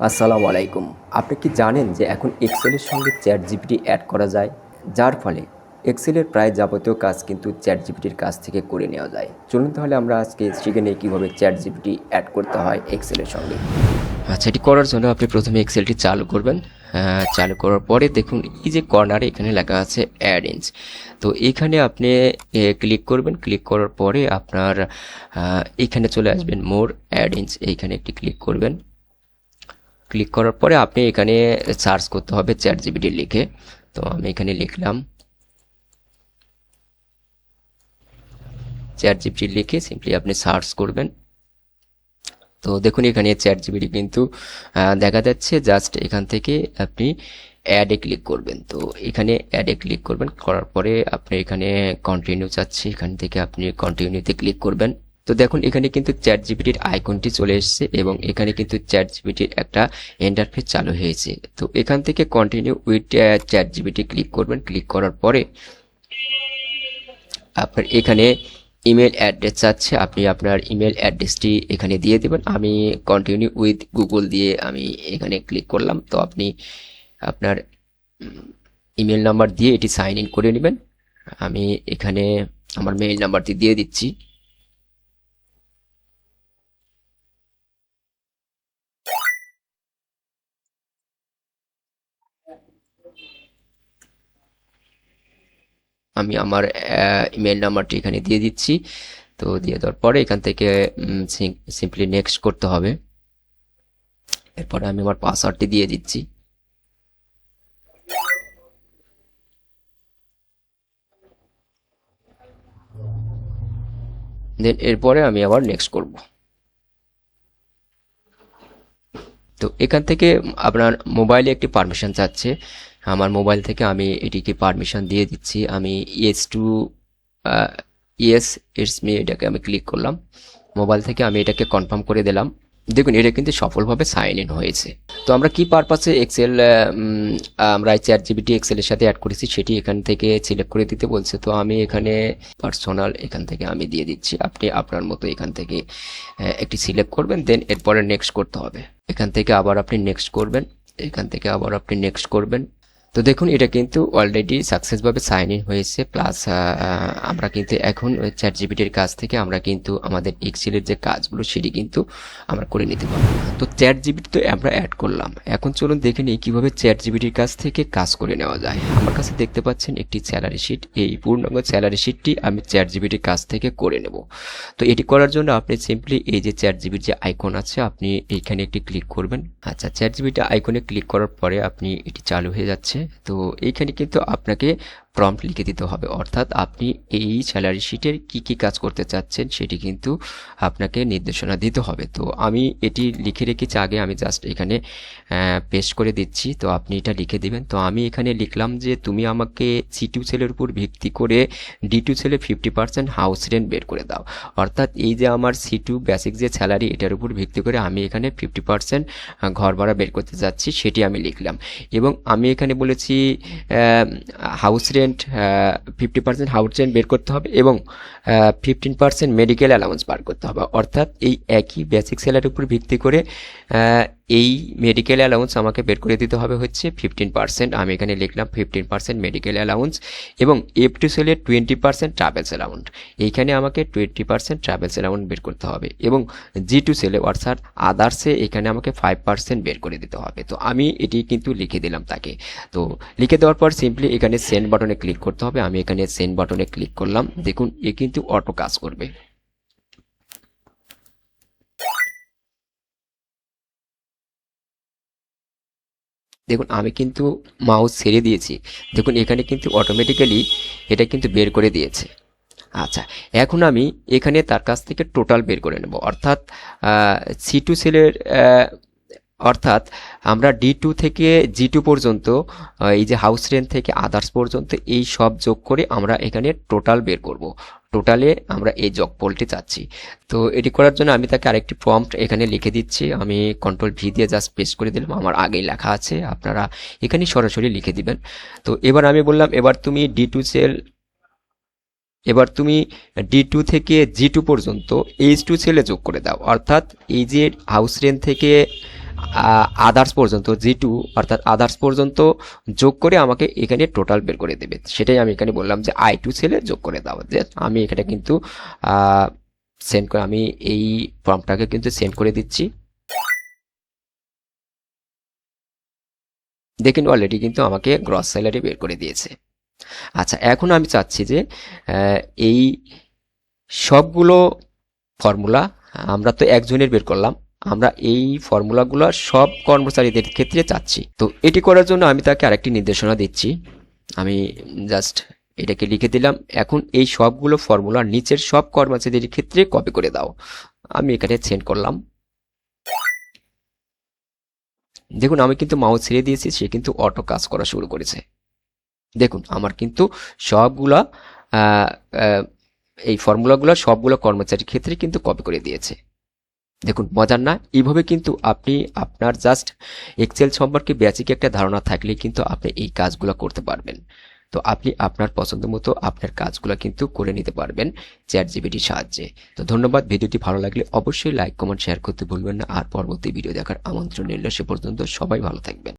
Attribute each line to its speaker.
Speaker 1: আসসালামু আলাইকুম। আপনি কি জানেন যে এখন এক্সেলের সঙ্গে চ্যাট জিপিটি অ্যাড করা যায়, যার ফলে এক্সেলের প্রায় যাবতীয় কাজ কিন্তু চ্যাট জিপিটির কাছ থেকে করে নেওয়া যায়। চলুন তাহলে আমরা আজকে শিখে নিই কীভাবে চ্যাট জিপিটি অ্যাড করতে হয় এক্সেলের সঙ্গে। আচ্ছা, এটি করার জন্য আপনি প্রথমে এক্সেলটি চালু করবেন। চালু করার পরে দেখুন এই যে কর্নারে এখানে লেখা আছে অ্যাড ইনস। তো এখানে আপনি ক্লিক করবেন। ক্লিক করার পরে আপনার এখানে চলে আসবেন মোর অ্যাড ইনস, এইখানে একটি ক্লিক করবেন। ক্লিক করার পরে আপনি এখানে সার্চ করতে হবে চ্যাট জিপিটি লিখে। তো আমি এখানে লিখলাম চ্যাট জিপিটি লিখে সিম্পলি আপনি সার্চ করবেন। তো দেখুন এখানে চ্যাট জিপিটি কিন্তু দেখা যাচ্ছে। জাস্ট এখান থেকে আপনি অ্যাডে ক্লিক করবেন। তো এখানে অ্যাডে ক্লিক করবেন, করার পরে আপনি এখানে কন্টিনিউ চাচ্ছি, এখান থেকে আপনি কন্টিনিউতে ক্লিক করবেন। তো দেখুন এখানে কিন্তু চ্যাট জিপিটির আইকনটি চলে এসেছে এবং এখানে কিন্তু চ্যাট জিপিটির একটা ইন্টারফেস চালু হয়েছে। তো এখান থেকে continue with chat GPT click করবেন। ক্লিক করার পরে আপনার এখানে ইমেল অ্যাড্রেস চাচ্ছে, আপনি আপনার ইমেল অ্যাড্রেসটি এখানে দিয়ে দেবেন। আমি কন্টিনিউ উইথ গুগল দিয়ে আমি এখানে ক্লিক করলাম। তো আপনি আপনার ইমেল নাম্বার দিয়ে এটি সাইন ইন করে নেবেন। আমি এখানে আমার মেইল নাম্বারটি দিয়ে দিচ্ছি। আমি আমার ইমেল নাম্বারটি এখানে দিয়ে দিচ্ছি। তো দিয়ে দেওয়ার পরে এখান থেকে সিম্পলি নেক্সট করতে হবে। এরপরে আমি আমার পাসওয়ার্ডটি দিয়ে দিচ্ছি। দেন এরপরে আমি আবার নেক্সট করব। তো এখান থেকে আপনার মোবাইলে একটি পারমিশন চাচ্ছে। আমার মোবাইল থেকে আমি এটিকে পারমিশন দিয়ে দিচ্ছি। আমি yes to yes it's me এটাকে আমি ক্লিক করলাম। মোবাইল থেকে আমি এটাকে কনফার্ম করে দিলাম। দেখুন এটা কিন্তু সফলভাবে সাইন ইন হয়েছে। তো আমরা কি পারপাসে এক্সেল আমরা চ্যাট জিপিটি এক্সেলের সাথে অ্যাড করেছি সেটি এখান থেকে সিলেক্ট করে দিতে বলছে। তো আমি এখানে পার্সোনাল এখান থেকে আমি দিয়ে দিচ্ছি। আপনি আপনার মতো এখান থেকে একটি সিলেক্ট করবেন, দেন এরপরে নেক্সট করতে হবে। এখান থেকে আবার আপনি নেক্সট করবেন, এখান থেকে আবার আপনি নেক্সট করবেন। তো দেখুন এটা কিন্তু অলরেডি সাকসেসভাবে সাইন ইন হয়েছে। প্লাস আমরা কিন্তু এখন চ্যাট জিপিটির কাছ থেকে আমরা কিন্তু আমাদের এক্সেলের যে কাজগুলো সেটি কিন্তু আমরা করে নিতে পারবো। তো চ্যাট জিপিটি তো আমরা অ্যাড করলাম, এখন চলুন দেখে নিই কীভাবে চ্যাট জিপিটির কাছ থেকে কাজ করে নেওয়া যায়। আমার কাছে দেখতে পাচ্ছেন একটি স্যালারি শিট। এই পূর্ণাঙ্গ স্যালারি শিটটি আমি চ্যাট জিপিটির কাছ থেকে করে নেব। তো এটি করার জন্য আপনি সিম্পলি এই যে চ্যাট জিপিটির যে আইকন আছে আপনি এইখানে একটি ক্লিক করবেন। আচ্ছা, চ্যাট জিপিটি আইকনে ক্লিক করার পরে আপনি এটি চালু হয়ে যাচ্ছে। তো এইখানে কিন্তু আপনাকে প্রম্পট লিখে দিতে হবে, অর্থাৎ আপনি এই স্যালারি শিটের কি কি কাজ করতে চাচ্ছেন সেটি কিন্তু আপনাকে নির্দেশনা দিতে হবে। তো আমি এটি লিখে রেখেছি আগে, আমি জাস্ট এখানে পেস্ট করে দিচ্ছি। তো আপনি এটা লিখে দিবেন। তো আমি এখানে লিখলাম যে তুমি আমাকে C2 সেলের উপর ভিত্তি করে D2 সেলে 50% হাউস রেন্ট বের করে দাও। অর্থাৎ এই যে আমার C2 বেসিক যে স্যালারি এটার উপর ভিত্তি করে আমি এখানে 50% ঘর ভাড়া বের করতে যাচ্ছি, সেটি আমি লিখলাম। এবং আমি এখানে বলেছি হাউস রেন্ট 50% হাউস রেন্ট বের করতে হবে এবং 15% মেডিকেল অ্যালাউন্স বার করতে হবে। অর্থাৎ এই একই বেসিক স্যালারির উপর ভিত্তি করে এই মেডিকেল অ্যালাউন্স আমাকে বের করে দিতে হবে হচ্ছে 15%। আমি এখানে লিখলাম 15% মেডিকেল অ্যালাউন্স এবং F2 সেলে 20% ট্রাভেলস অ্যালাউন্স। এইখানে আমাকে 20% ট্রাভেলস অ্যালাউন্স বের করতে হবে এবং G2 সেলে অর্থাৎ আদার্সে এখানে আমাকে 5% বের করে দিতে হবে। তো আমি এটি কিন্তু লিখে দিলাম তাকে। তো লিখে দেওয়ার পর সিম্পলি এখানে সেন্ড বাটনে ক্লিক করতে হবে। আমি এখানে সেন্ড বাটনে ক্লিক করলাম। দেখুন এ কিন্তু অটো কাজ করবে। দেখুন আমি কিন্তু মাউস ছেড়ে দিয়েছি, দেখুন এখানে কিন্তু অটোমেটিক্যালি এটা কিন্তু বের করে দিয়েছে। আচ্ছা, এখন আমি এখানে তার কাছ থেকে টোটাল বের করে নেব, অর্থাৎ C2 সেলের অর্থাৎ আমরা D2 থেকে G2 পর্যন্ত এই যে হাউস রেন্ট থেকে আদার্স পর্যন্ত এই সব যোগ করে আমরা এখানে টোটাল বের করব। টোটালে আমরা এই যোগফলটি চাচ্ছি। তো এটি করার জন্য আমি তাকে আরেকটি প্রম্পট এখানে লিখে দিচ্ছি। আমি Ctrl+V দিয়ে জাস্ট পেস্ট করে দিলাম, আমার আগেই লেখা আছে, আপনারা এখানে সরাসরি লিখে দিবেন। তো এবার আমি বললাম এবার তুমি D2 থেকে G2 পর্যন্ত H2 সেলে যোগ করে দাও। অর্থাৎ এই যে হাউস রেন্ট থেকে আদার্স পর্যন্ত G2 অর্থাৎ আদার্স পর্যন্ত যোগ করে আমাকে এখানে টোটাল বের করে দেবে। সেটাই আমি এখানে বললাম যে I2 সেলে যোগ করে দাও। যে আমি এখানে কিন্তু সেন্ড করে আমি এই ফর্মটাকে কিন্তু সেন্ড করে দিচ্ছি। দেখুন অলরেডি কিন্তু আমাকে গ্রস স্যালারি বের করে দিয়েছে। আচ্ছা, এখন আমি চাচ্ছি যে এই সবগুলো ফর্মুলা আমরা তো একজনের বের করলাম, আমরা এই ফর্মুলাগুলো সব কর্মচারীদের ক্ষেত্রে চাচ্ছি। তো এটি করার জন্য আমি তাকে আরেকটি নির্দেশনা দিচ্ছি। আমি জাস্ট এটাকে লিখে দিলাম, এখন এই সবগুলো ফর্মুলা নিচের সব কর্মচারীদের ক্ষেত্রে কপি করে দাও। আমি এখানে সেন্ড করলাম। দেখুন আমি কিন্তু মাউস ছেড়ে দিয়েছি, সে কিন্তু অটো কাজ করা শুরু করেছে। দেখুন আমার কিন্তু সবগুলা আহ, আহ, এই ফর্মুলাগুলো সবগুলো কর্মচারীর ক্ষেত্রে কিন্তু কপি করে দিয়েছে। দেখুন মজার না? এইভাবে কিন্তু আপনি আপনার জাস্ট এক্সেল সম্পর্কে বেসিক একটা ধারণা থাকলে কিন্তু আপনি এই কাজগুলো করতে পারবেন। তো আপনি আপনার পছন্দ মতো আপনার কাজগুলো কিন্তু করে নিতে পারবেন চ্যাট জিপিটির সাহায্যে। তো ধন্যবাদ। ভিডিওটি ভালো লাগলে অবশ্যই লাইক কমেন্ট শেয়ার করতে ভুলবেন না। আর পরবর্তী ভিডিও দেখার আমন্ত্রণ রইল। সে পর্যন্ত সবাই ভালো থাকবেন।